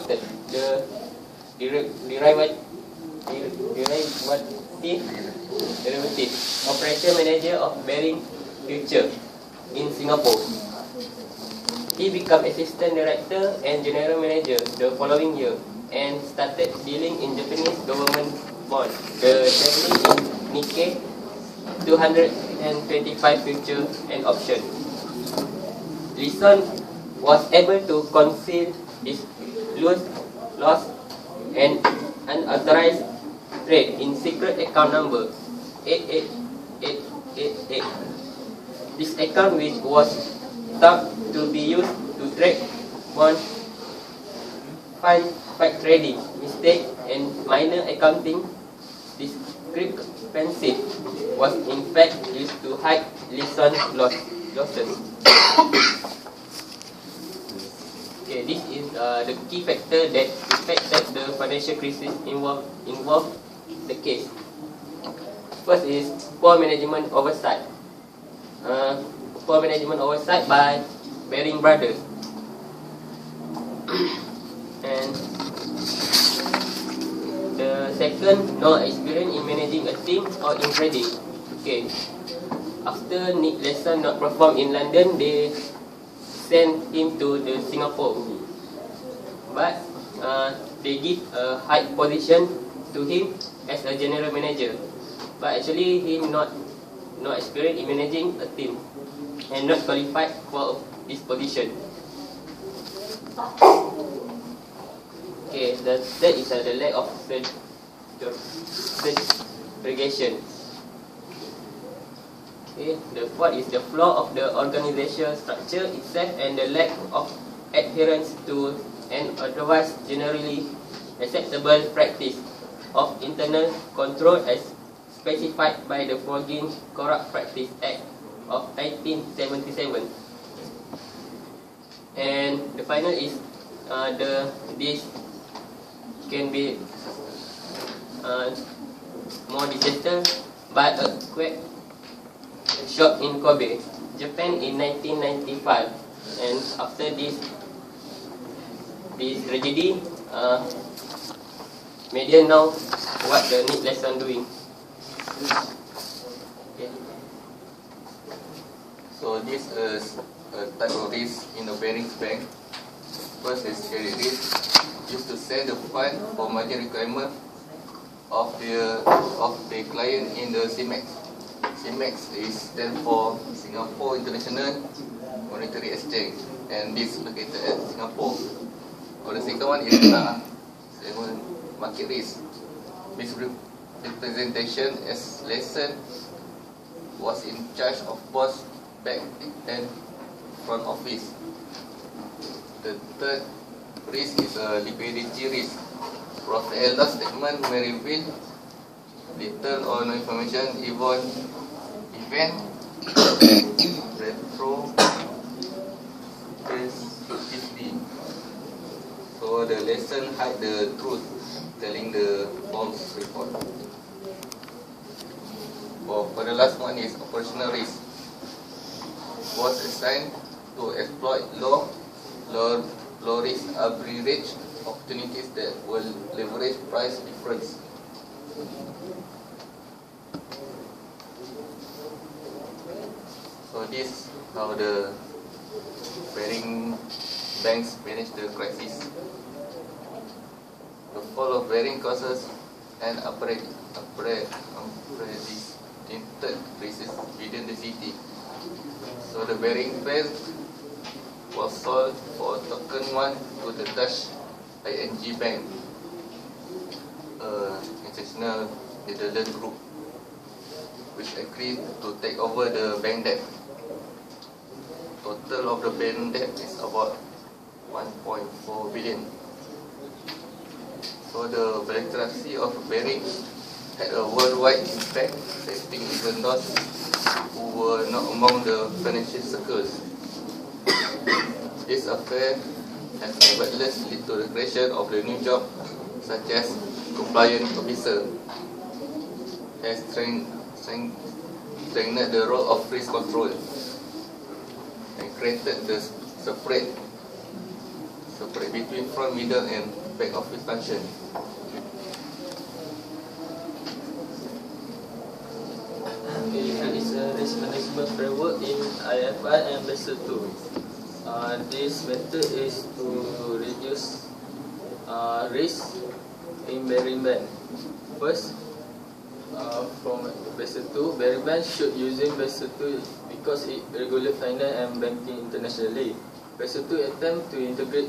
appointed the derivative operation manager of Bearing Future in Singapore. He became assistant director and general manager the following year and started dealing in Japanese government bonds, the Nikkei 225 future and option. Lison was able to conceal his loss and unauthorized trade in secret account number 88888. This account, which was thought to be used to trade bond, fight trading, mistake, and minor accounting discrepancy, was in fact used to hide Lison's losses. Okay, this is the key factor that affected the financial crisis involved the case. First is poor management oversight. Poor management oversight by Baring Brothers. And the second, no experience in managing a team or in trading. Okay. After Nick Lesson not perform in London, they sent him to the Singapore. But they give a high position to him as a general manager. But actually, he not experienced in managing a team and not qualified for this position. Okay, the third is the lack of segregation. Okay, the fourth is the flaw of the organizational structure itself and the lack of adherence to an otherwise generally acceptable practice of internal control as specified by the Foreign Corrupt Practice Act of 1977. And the final is this can be more disaster by a earthquake shock in Kobe, Japan in 1995. And after this tragedy, media know what the Nick Lesson doing. Okay. So this is a type of risk in a Bearings bank. First is credit risk, used to send the fund for margin requirement of the client in the CMEX. CMEX is stand for Singapore International Monetary Exchange, and this located at Singapore. Or the second one is market risk. Misrepresentation as Lesson was in charge of both back and front office. The third risk is a liquidity risk. Profit and loss statement may reveal little or no information event retrospectively. So the Lesson hide the truth, telling the false report. For the last one is operational risk. Was assigned to exploit low risk average opportunities that will leverage price difference. So this is how the Bearing banks manage the crisis. The fall of Bearing causes an unprecedented crisis within the city. So the Bearing plan was sold for token 1 to the Dutch ING Bank, international Netherlands group, which agreed to take over the bank debt. Total of the bank debt is about 1.4 billion. So the bankruptcy of Bearing had a worldwide impact, affecting even those who were not among the financial circles. This affair has nevertheless led to the creation of the new job, such as compliance officer, has strengthened the role of risk control, and created the separate separate between front, middle, and back office function. There is a risk management framework in IF1 and EBB2. This method is to reduce risk in bearing band. First, from EBB2, bearing band should using EBB2 because it regulates finance and banking internationally. EBB2 attempt to integrate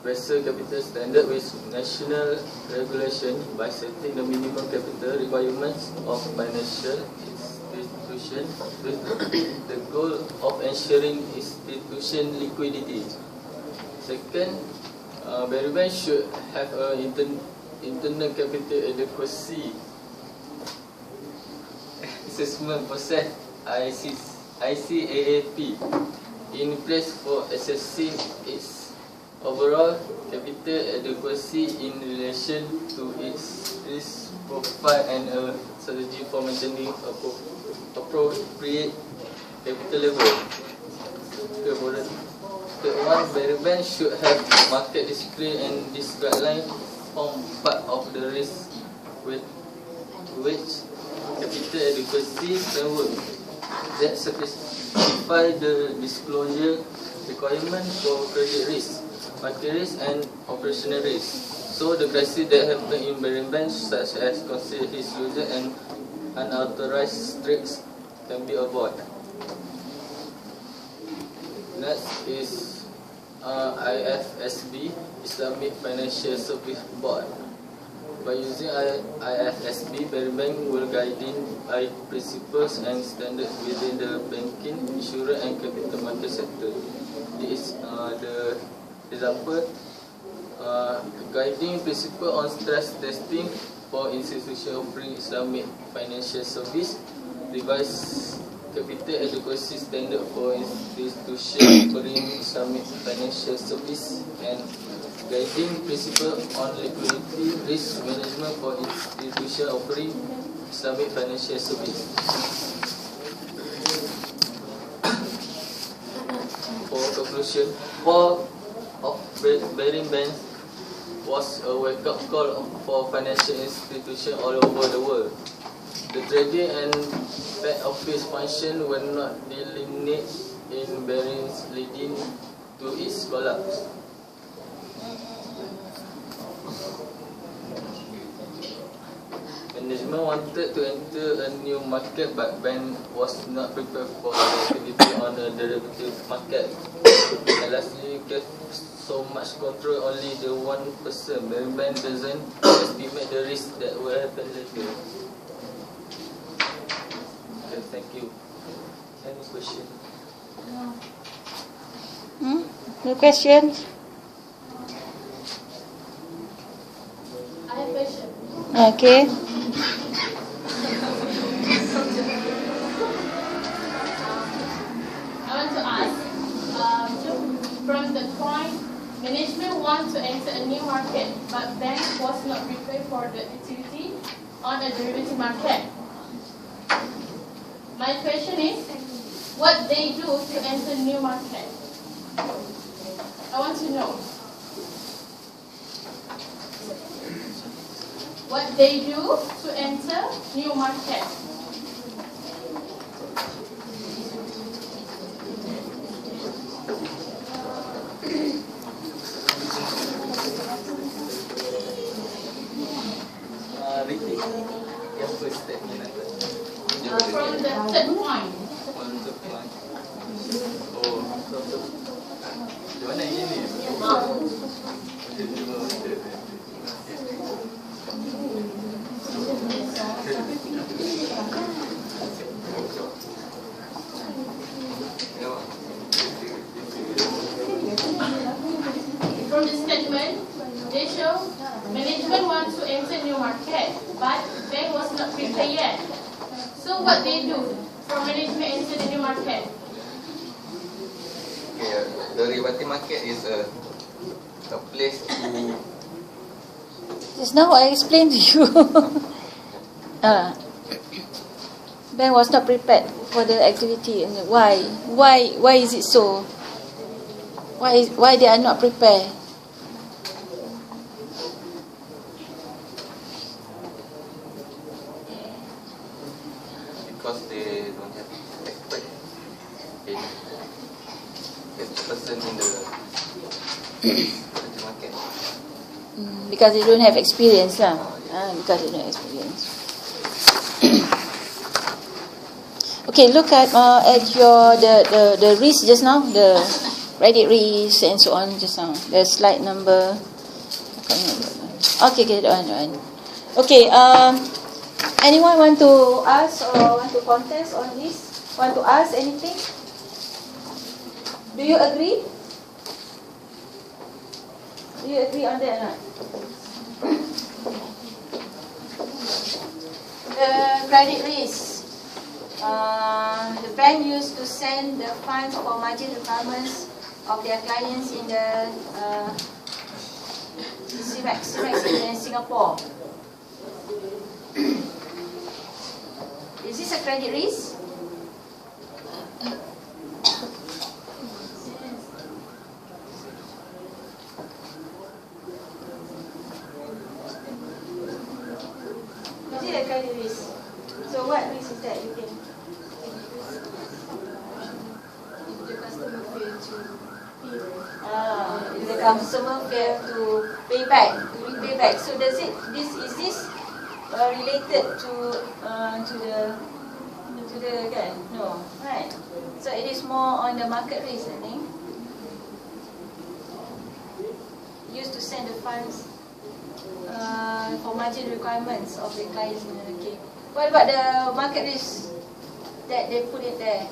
vessel capital standard with national regulation by setting the minimum capital requirements of financial institution with the goal of ensuring institution liquidity. Second, bearing band should have an internal capital adequacy assessment process ICAAP in place for assessing its overall capital adequacy in relation to its risk profile and a strategy for maintaining appropriate capital level. Third one, bearing band should have market discipline, and this guideline form part of the risk with which capital adequacy framework that specify the disclosure requirement for credit risk, market risk, and operational risk. So the crisis that happen in bearing band, such as concealed his user and unauthorized trades, can be avoided. Next is IFSB, Islamic Financial Service Board. By using IFSB, bearing band will guiding by principles and standards within the banking, insurance, and capital market sector. This is the example. Guiding principle on stress testing for institutions offering Islamic financial service, revised capital adequacy standard for institutions offering Islamic financial service, and guiding principle on liquidity risk management for institutions offering Islamic financial service. For conclusion, fall of bearing band was a wake-up call for financial institutions all over the world. The trading and back office function were not delineated in bearings, leading to its collapse. Management wanted to enter a new market, but bank was not prepared for the activity on the derivative market. And lastly, you get so much control, only the one person. Bearing band doesn't estimate the risk that will happen later. Okay, thank you. Any question? No questions? I have a question. Okay. I want to ask, from the point, management wants to enter a new market, but bank was not prepared for the activity on a derivative market. My question is, what they do to enter new market? I want to know. What they do to enter new market? Repeat your first statement. From the third point. Oh, di mana ini? From the statement, they show management wants to enter new market, but bank was not prepared yet. So what they do for management enter the new market? Okay, the derivative market is a place to. Just now I explained to you. Bank was not prepared for the activity. Why? Why is it so? Why they are not prepared? because they don't have expert in person in the market. Because they don't have experience lah. Because they don't have experience. Okay, look at your the risk just now, the credit risk and so on just now. The slide number. Okay, that one. Okay, anyone want to ask or want to contest on this? Want to ask anything? Do you agree? Do you agree on that or not? The credit risk. The bank used to send the funds for margin requirements of their clients in the CIMEX in Singapore. Is this a credit risk? Is it a credit risk? So what risk is that you think? If the customer fail to pay. If the customer fail to pay back, to repay back. So is this related to the kan? No, right? So it is more on the market risk, I think. Used to send the funds for margin requirements of the clients. Okay. What about the market risk that they put it there?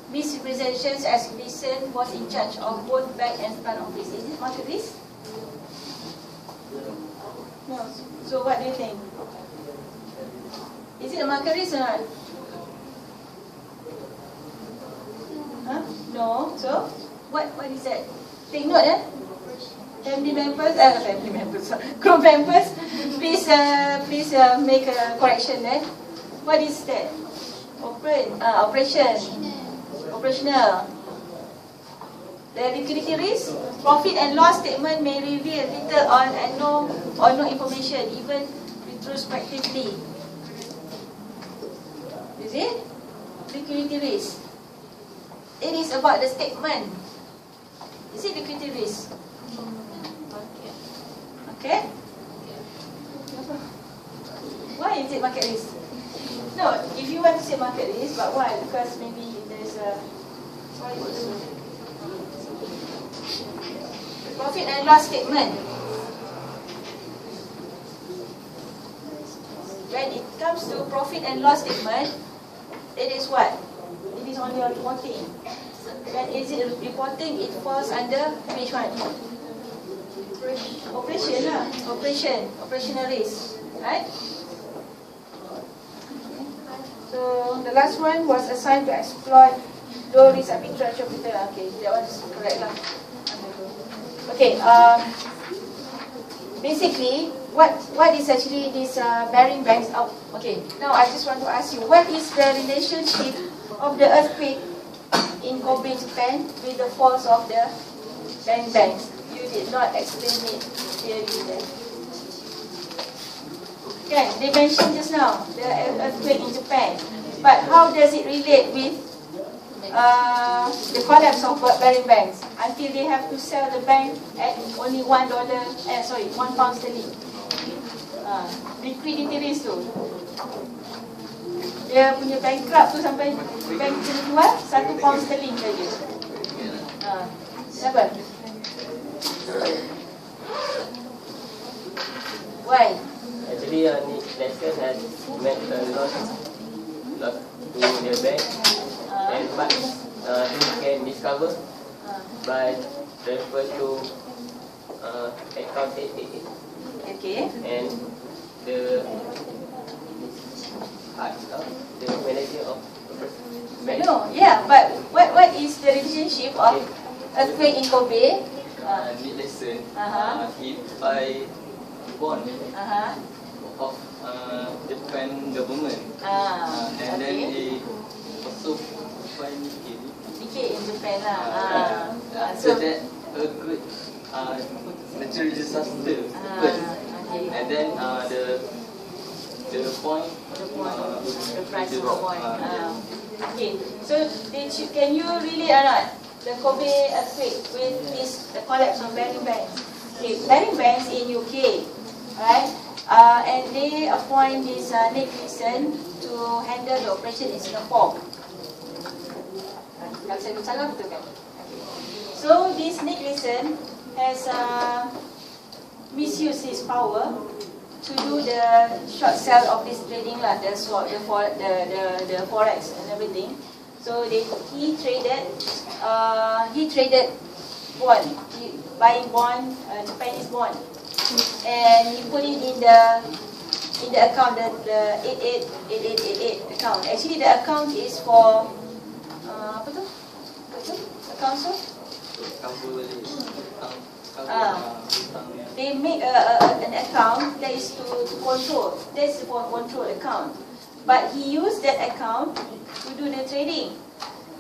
Misrepresentations as Gleason was in charge of both back and front office. Is it market risk? No. So what do you think? Is it a market risk or not? Huh? No. So what is that? Take note, family members, group members, please make a correction there. What is that? Operational. The liquidity risk, profit and loss statement may reveal little or no information, even retrospectively. Is it? Liquidity risk. It is about the statement. Is it liquidity risk? Okay? Why is it market risk? No, if you want to say market risk, but why? Because maybe there's a profit and loss statement. When it comes to profit and loss statement, it is what? It is only reporting. When is it reporting, it falls under which one? Operational risk, right? So the last one was assigned to exploit low risk arbitrage capital. Okay, that one's correct lah. Okay, basically, what is actually this bearing banks out? Okay, now I just want to ask you, what is the relationship of the earthquake in Kobe, Japan, with the falls of the bearing banks? You did not explain it clearly there. Okay, they mentioned just now the earthquake in Japan, but how does it relate with the collapse of bearing banks until they have to sell the bank at only £1 sterling? Liquidity risk tu, dia punya bankrupt tu sampai bank kena jual £1 sterling saja. Kenapa? Why? Actually, this lesson has meant a lot to the bank, and but you can discover by refer to account statement. Okay. And the manager of bank. No, yeah, but what is the relationship of earthquake in Kobe? This lesson, if I bond of Japan government, and then they also find Nikkei in Japan lah. so that a good natural disaster happened, and then the the point. The price of the drop. point. Okay, so can you relate or not the Kobe earthquake with the collapse of bearing banks? Okay, bearing banks in UK, right? And they appoint this Nick Leeson to handle the operation in Singapore. Kalau saya salah betul kan? So this Nick Leeson has misused his power to do the short sell of this trading lah, the forex and everything. So he traded bond, buying bond, Japanese bond, and he put it in the account, the 888888 account. Actually, the account is for apa tu? Account so? They make an account that is to control. That's for control account. But he used that account to do the trading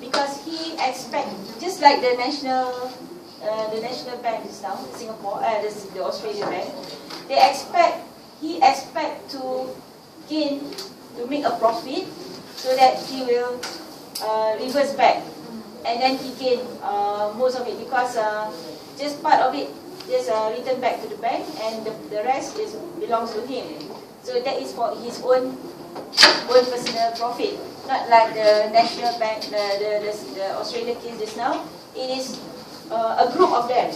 because he expect, just like the national bank is now, Singapore, the Australian bank, he expect to gain, to make a profit so that he will reverse back, and then he gain most of it because just part of it just return back to the bank, and the rest belongs to him. So that is for his own personal profit, not like the national bank, the Australian case just now. It is a group of them,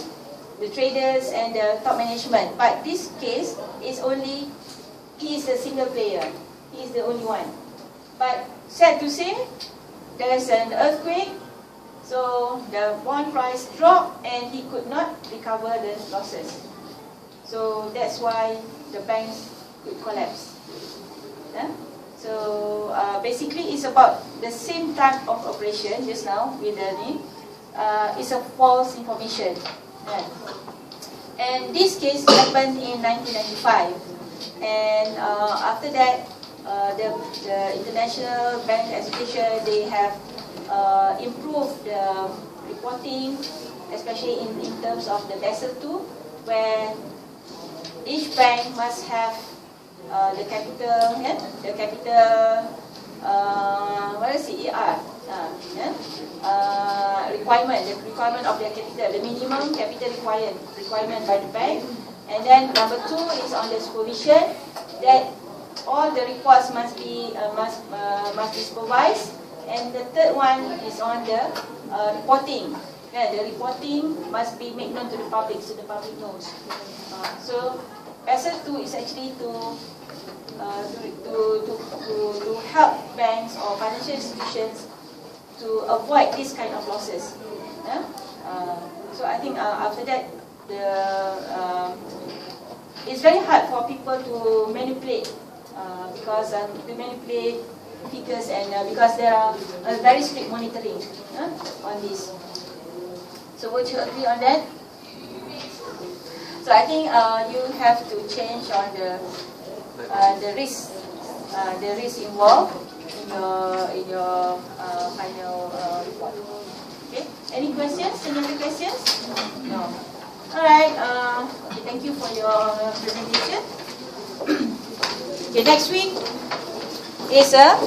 the traders and the top management. But this case is only, he is a single player. He is the only one. But sad to say, there is an earthquake, so the bond price dropped and he could not recover the losses. So that's why the banks could collapse. Yeah? So basically it's about the same type of operation just now with the name. It's a false information. Yeah. And this case happened in 1995. And after that, the International Bank Association, they have improved the reporting, especially in terms of the Basel II, where each bank must have the capital, what is CER? Requirement of their capital, the minimum capital requirement by the bank. And then number 2 is on the supervision, that all the reports must be supervised. And the third one is on the reporting. Yeah, the reporting must be made known to the public, so the public knows. So Basel II is actually to help banks or financial institutions to avoid this kind of losses. Yeah? So I think after that, it's very hard for people to manipulate because to manipulate figures, and because there are very strict monitoring on this. So would you agree on that? So I think you have to change on the risk involved in your final report. Okay. Any questions? Any other questions? No. All right. Okay, thank you for your presentation. Okay. Next week is a